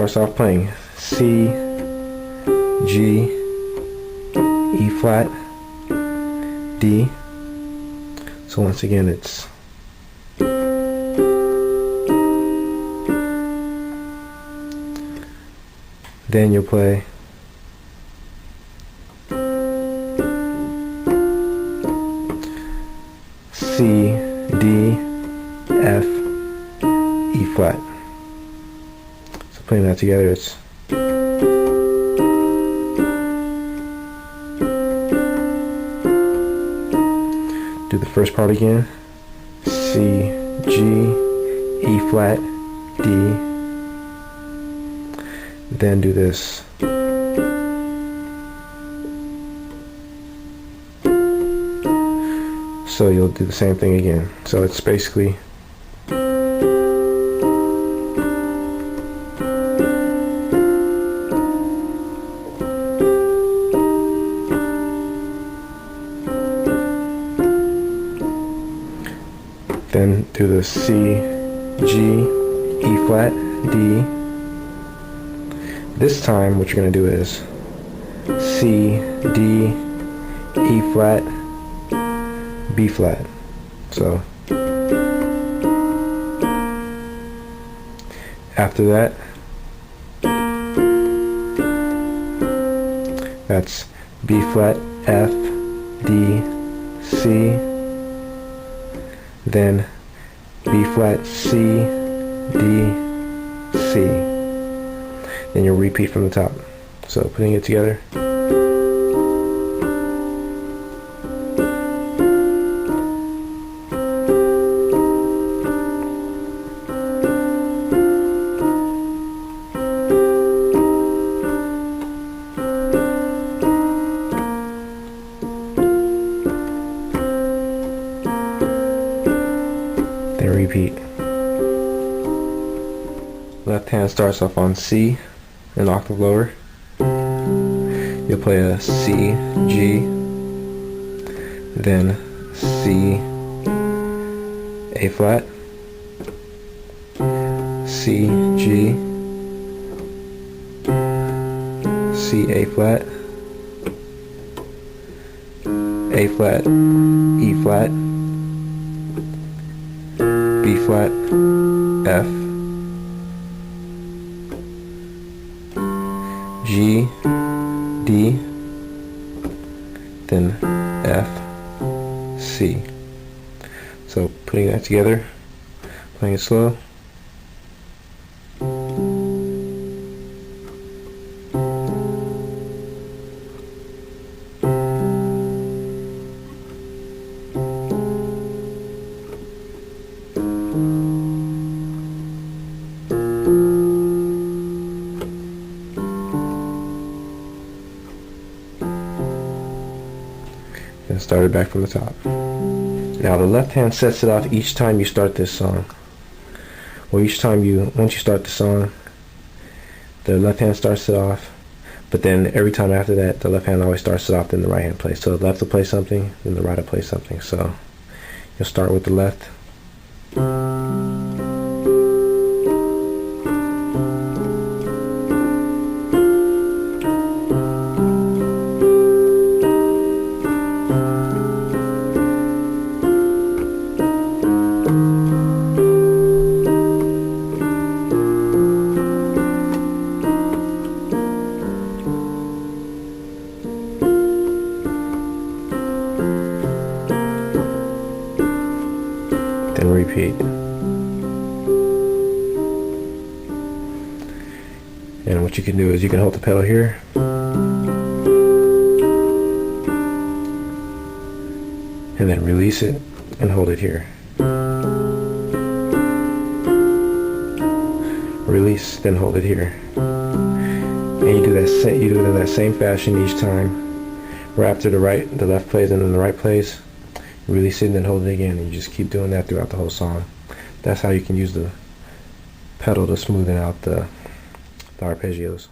starts off playing C, G, E flat, D. So once again it's then you'll play C, D, F, E flat. So putting that together, it's do the first part again. C, G, E flat, D. Then do this. So you'll do the same thing again. So it's basically then do the C, G, E flat, D. This time what you're going to do is C, D, E flat, B flat. So after that, that's B flat, F, D, C, then B flat, C, D, C. Then you'll repeat from the top. So putting it together. Then repeat. Left hand starts off on C, an octave lower. You'll play a C, G, then C, A flat, C, G, C, A flat, A flat, E flat, B flat, F, G, D, then F, C. So putting that together, playing it slow. And start it back from the top. Now the left hand sets it off each time you start this song. Well, once you start the song, the left hand starts it off, but then every time after that, the left hand always starts it off, then the right hand plays. So the left will play something, then the right will play something. So you'll start with the left. Then repeat. And what you can do is you can hold the pedal here, and then release it and hold it here. Release, then hold it here. And you do it in that same fashion each time. Where after the left plays and then the right plays. Release it and then hold it again, and you just keep doing that throughout the whole song. That's how you can use the pedal to smoothen out the arpeggios.